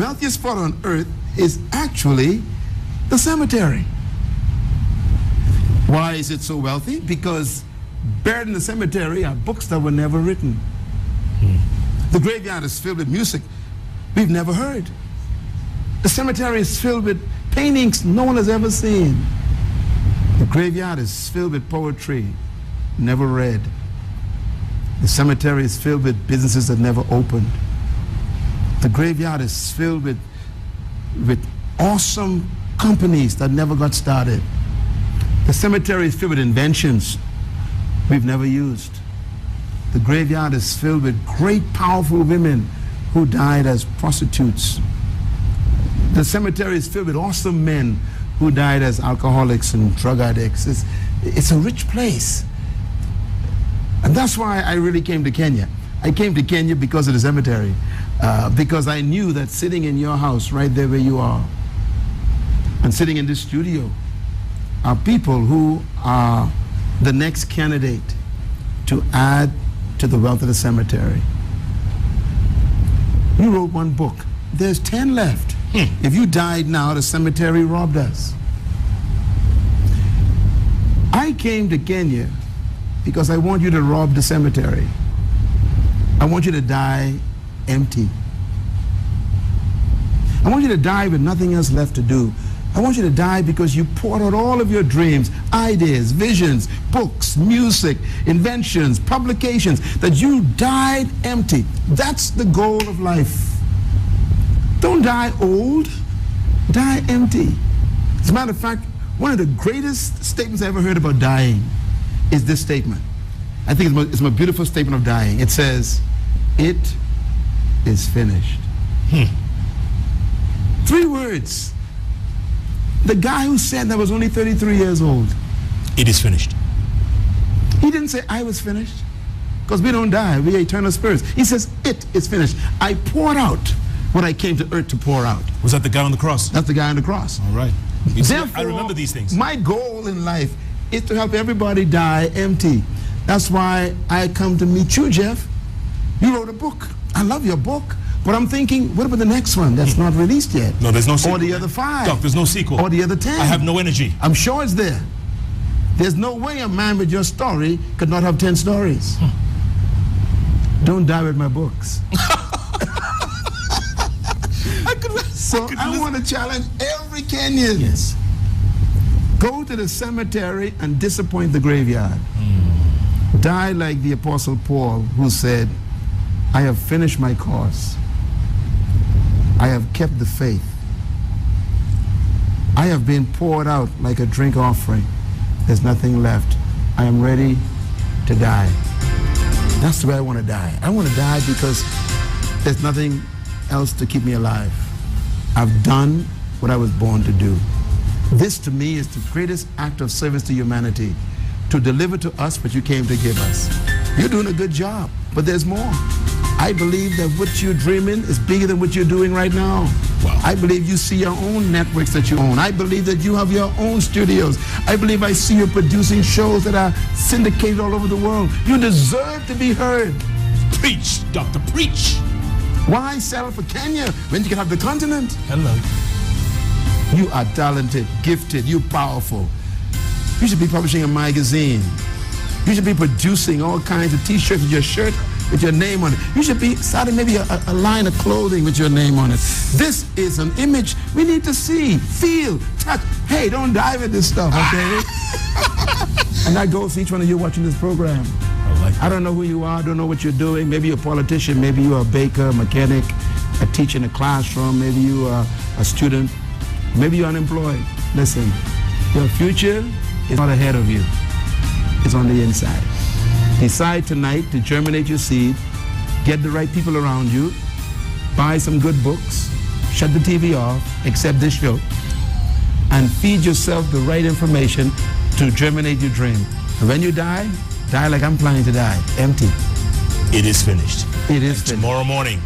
wealthiest spot on earth is actually the cemetery. Why is it so wealthy? Because buried in the cemetery are books that were never written. The graveyard is filled with music we've never heard. The cemetery is filled with paintings no one has ever seen. The graveyard is filled with poetry never read. The cemetery is filled with businesses that never opened. The graveyard is filled with awesome companies that never got started. The cemetery is filled with inventions we've never used. The graveyard is filled with great, powerful women who died as prostitutes. The cemetery is filled with awesome men who died as alcoholics and drug addicts. It's a rich place. And that's why I really came to Kenya. I came to Kenya because of the cemetery, because I knew that sitting in your house right there where you are and sitting in this studio are people who are the next candidate to add to the wealth of the cemetery. You wrote one book. There's 10 left. If you died now, the cemetery robbed us. I came to Kenya because I want you to rob the cemetery. I want you to die empty. I want you to die with nothing else left to do. I want you to die because you poured out all of your dreams, ideas, visions, books, music, inventions, publications, that you died empty. That's the goal of life. Don't die old, die empty. As a matter of fact, one of the greatest statements I ever heard about dying is this statement. I think it's my beautiful statement of dying. It says, "It is finished." 3 words. The guy who said that was only 33 years old. It is finished. He didn't say I was finished, because we don't die, we are eternal spirits. He says it is finished. I poured out what I came to earth to pour out. Was that the guy on the cross? That's the guy on the cross. All right. Therefore, I remember these things. My goal in life is to help everybody die empty. That's why I come to meet you, Jeff. You wrote a book. I love your book. But I'm thinking, what about the next one that's not released yet? No, there's no sequel. Or the other 5. Doc, there's no sequel. Or the other 10. I have no energy. I'm sure it's there. There's no way a man with your story could not have 10 stories. Don't die with my books. I want to challenge every Kenyan. Yes. Go to the cemetery and disappoint the graveyard. Die like the Apostle Paul, who said, I have finished my course. I have kept the faith. I have been poured out like a drink offering. There's nothing left. I am ready to die. That's the way I want to die. I want to die because there's nothing else to keep me alive. I've done what I was born to do. This to me is the greatest act of service to humanity, to deliver to us what you came to give us. You're doing a good job, but there's more. I believe that what you're dreaming is bigger than what you're doing right now. Wow. I believe you see your own networks that you own. I believe that you have your own studios. I believe I see you producing shows that are syndicated all over the world. You deserve to be heard. Preach, Doctor, preach. Why settle for Kenya when you can have the continent? Hello. You are talented, gifted, you're powerful. You should be publishing a magazine. You should be producing all kinds of t-shirts with your shirt with your name on it. You should be starting maybe a line of clothing with your name on it. This is an image we need to see, feel, touch. Hey, don't die with this stuff, okay? And that goes to each one of you watching this program. I don't know who you are, I don't know what you're doing. Maybe you're a politician, maybe you're a baker, mechanic, a teacher in a classroom, maybe you are a student, maybe you're unemployed. Listen, your future is not ahead of you. It's on the inside. Decide tonight to germinate your seed, get the right people around you, buy some good books, shut the TV off, except this show, and feed yourself the right information to germinate your dream. And when you die like I'm planning to die, empty. It is finished. It is finished. Tomorrow morning,